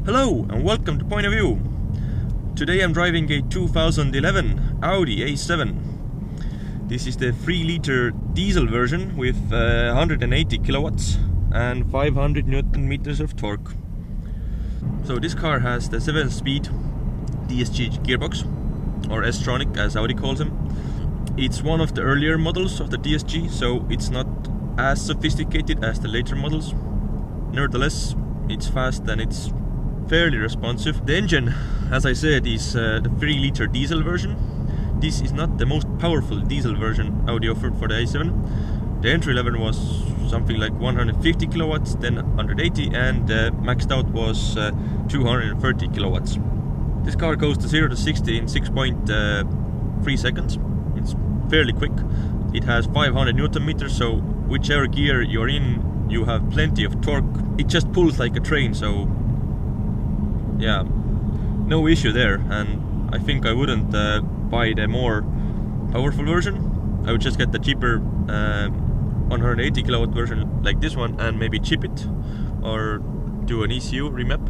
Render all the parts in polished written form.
Hello and welcome to Point of View. Today I'm driving a 2011 Audi A7. This is the 3-liter diesel version with 180 kilowatts and 500 Newton meters of torque. So this car has the 7-speed DSG gearbox, or S-tronic as Audi calls them. It's one of the earlier models of the DSG, so it's not as sophisticated as the later models. Nevertheless, it's fast and it's fairly responsive. The engine, as I said, is the 3-liter diesel version. This is not the most powerful diesel version Audi offered for the A7. The entry level was something like 150 kilowatts, then 180, and maxed out was 230 kilowatts. This car goes to 0 to 60 in 6.3 seconds. It's fairly quick. It has 500 Newton meters, so whichever gear you're in, you have plenty of torque. It just pulls like a train, so yeah, no issue there. And I think I wouldn't buy the more powerful version. I would just get the cheaper 180 kilowatt version like this one and maybe chip it or do an ECU remap.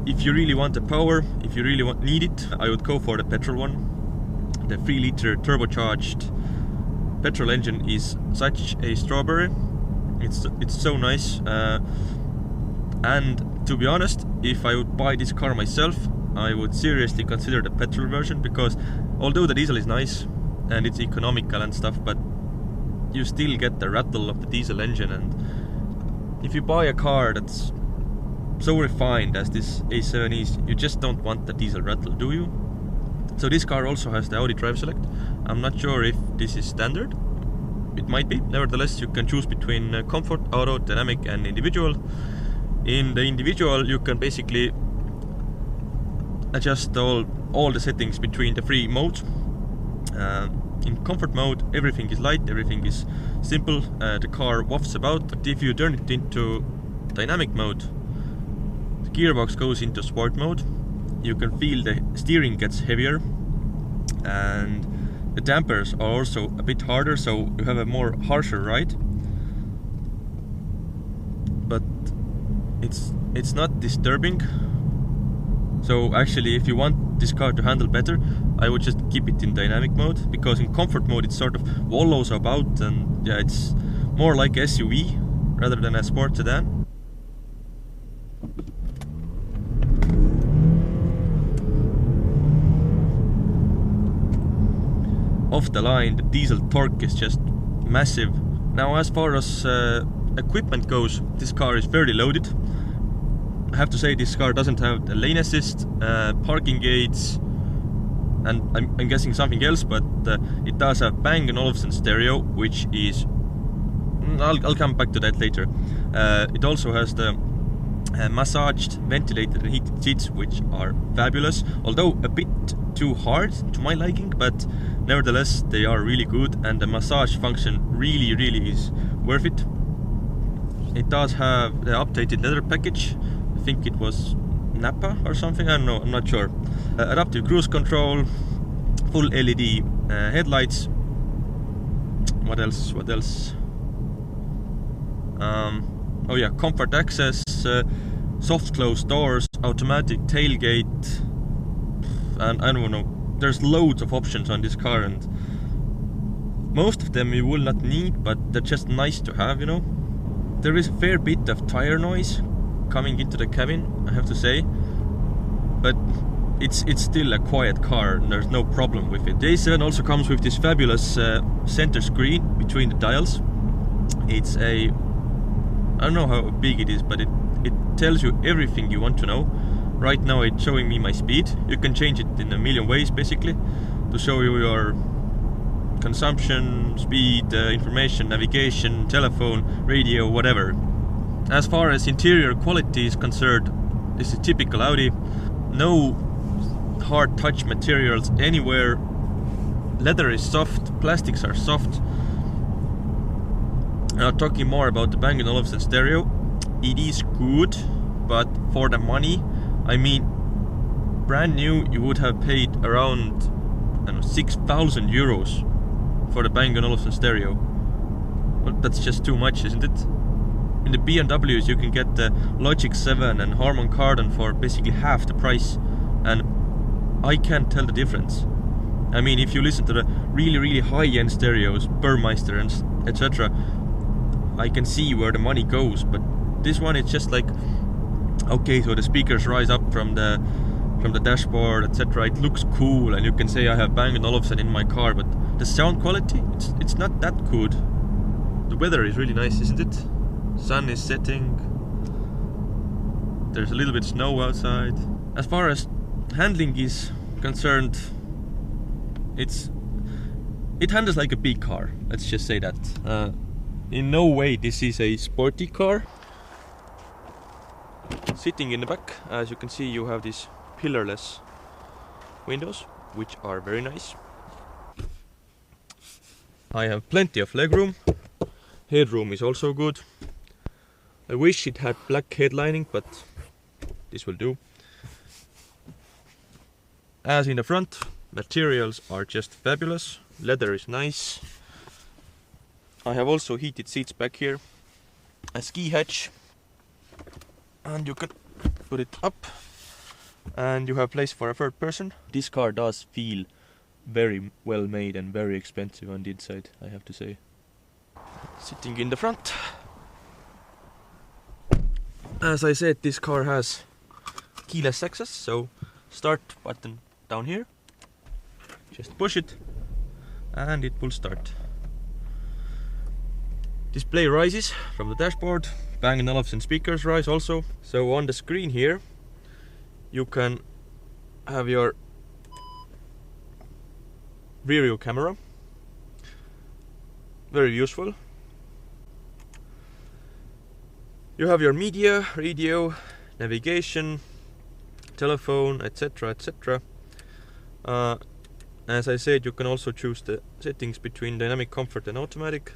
If you really want the power, if you really need it, I would go for the petrol one. The 3-liter turbocharged petrol engine is such a strawberry. It's so nice. And to be honest, if I would buy this car myself, I would seriously consider the petrol version, because although the diesel is nice and it's economical and stuff, but you still get the rattle of the diesel engine. And if you buy a car that's so refined as this A7 is, you just don't want the diesel rattle, do you? So this car also has the Audi Drive Select. I'm not sure if this is standard. It might be. Nevertheless, you can choose between comfort, auto, dynamic and individual. In the individual, you can basically adjust all the settings between the 3 modes. In comfort mode, everything is light, everything is simple, the car wafts about. But if you turn it into dynamic mode, the gearbox goes into sport mode. You can feel the steering gets heavier, and the dampers are also a bit harder, so you have a more harsher ride. But it's not disturbing. So actually, if you want this car to handle better, I would just keep it in dynamic mode, because in comfort mode it sort of wallows about, and yeah, it's more like SUV rather than a sport sedan. Off the line, the diesel torque is just massive. Now, as far as equipment goes, this car is fairly loaded. I have to say, this car doesn't have the lane assist, parking gates, and I'm guessing something else, but it does have Bang & Olufsen stereo, which is... I'll come back to that later. It also has the massaged, ventilated and heated seats, which are fabulous, although a bit too hard to my liking, but nevertheless they are really good, and the massage function really is worth it. It does have the updated leather package. I think it was Napa or something, I don't know, I'm not sure. Adaptive cruise control, full LED headlights. What else? Oh yeah, comfort access, soft close doors, automatic tailgate, and I don't know, there's loads of options on this car, and most of them you will not need, but they're just nice to have, you know. There is a fair bit of tire noise coming into the cabin, I have to say, but it's still a quiet car and there's no problem with it. The A7 also comes with this fabulous center screen between the dials. It's a... I don't know how big it is, but it tells you everything you want to know. Right now it's showing me my speed. You can change it in a million ways, basically, to show you your consumption, speed, information, navigation, telephone, radio, whatever. As far as interior quality is concerned, this is typical Audi. No hard touch materials anywhere. Leather is soft, plastics are soft. Now, talking more about the Bang & Olufsen stereo, it is good, but for the money, I mean, brand new, you would have paid around, I don't know, 6,000 euros for the Bang & Olufsen stereo. Well, that's just too much, isn't it? In the BMWs you can get the Logic 7 and Harman Kardon for basically half the price, and I can't tell the difference. I mean, if you listen to the really high-end stereos, Burmeister and etc., I can see where the money goes, but this one it's just like, okay, so the speakers rise up from the dashboard, etc. It looks cool, and you can say I have Bang & Olufsen in my car, but the sound quality, it's not that good. The weather is really nice, isn't it? Sun is setting. There's a little bit of snow outside. As far as handling is concerned, it handles like a big car. Let's just say that. In no way this is a sporty car. Sitting in the back, as you can see, you have these pillarless windows, which are very nice. I have plenty of legroom. Headroom is also good. I wish it had black headlining, but this will do. As in the front, materials are just fabulous. Leather is nice. I have also heated seats back here. A ski hatch. And you can put it up. And you have place for a third person. This car does feel very well made and very expensive on the inside, I have to say. Sitting in the front. As I said, this car has keyless access, so start button down here. Just push it and it will start. Display rises from the dashboard. Bang & Olufsen speakers rise also. So on the screen here you can have your rear view camera. Very useful. You have your media, radio, navigation, telephone, etc, etc. As I said, you can also choose the settings between dynamic comfort and automatic.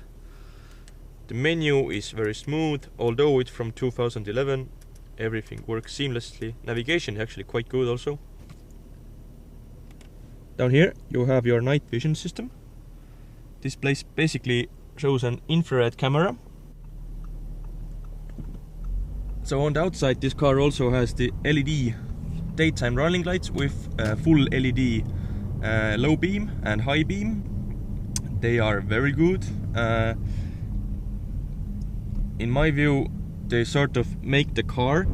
The menu is very smooth, although it's from 2011. Everything works seamlessly. Navigation is actually quite good also. Down here you have your night vision system. This place basically shows an infrared camera. So on the outside this car also has the LED daytime running lights with full LED low beam and high beam. They are very good. In my view, they sort of make the car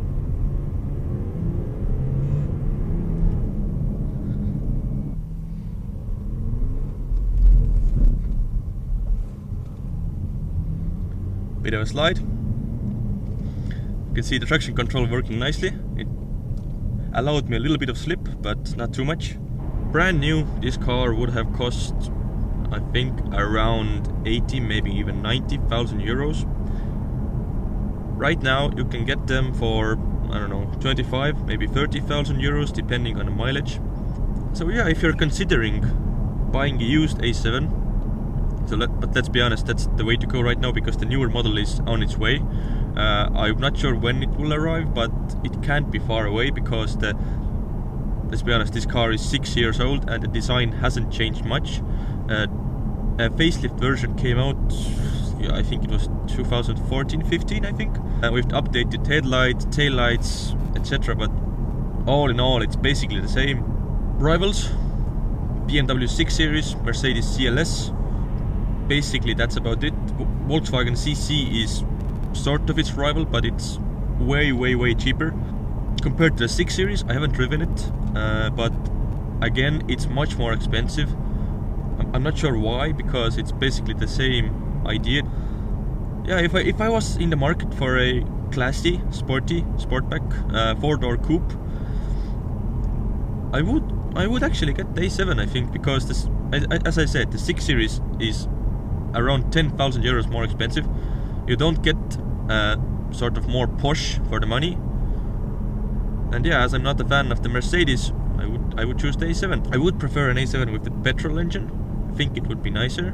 bit of a slide. You can see the traction control working nicely. It allowed me a little bit of slip, but not too much. Brand new, this car would have cost, I think, around 80, maybe even 90,000 euros. Right now you can get them for, I don't know, 25, maybe 30,000 euros, depending on the mileage. So yeah, if you're considering buying a used A7, but let's be honest, that's the way to go right now, because the newer model is on its way. I'm not sure when it will arrive, but it can't be far away, because let's be honest, this car is 6 years old and the design hasn't changed much. A facelift version came out, I think it was 2014-15, I think, with updated headlights, taillights, etc. But all in all, it's basically the same. Rivals: BMW 6 Series, Mercedes CLS. Basically that's about it. Volkswagen CC is sort of its rival, but it's way cheaper compared to the 6 Series. I haven't driven it, but again, it's much more expensive. I'm not sure why, because it's basically the same idea. Yeah, if I was in the market for a classy, sporty, sportback, 4-door coupe, I would actually get the A7, I think, because this, as I said, the 6 Series is around 10,000 euros more expensive. You don't get sort of more posh for the money. And yeah, as I'm not a fan of the Mercedes, I would choose the A7. I would prefer an A7 with the petrol engine. I think it would be nicer.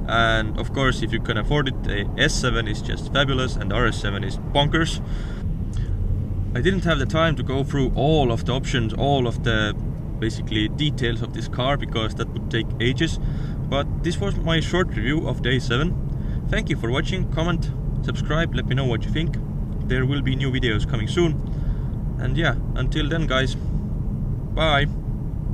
And of course, if you can afford it, the S7 is just fabulous and the RS7 is bonkers. I didn't have the time to go through all of the options, all of the basically details of this car, because that would take ages. But this was my short review of the A7. Thank you for watching. Comment, subscribe, let me know what you think. There will be new videos coming soon. And yeah, until then guys, bye!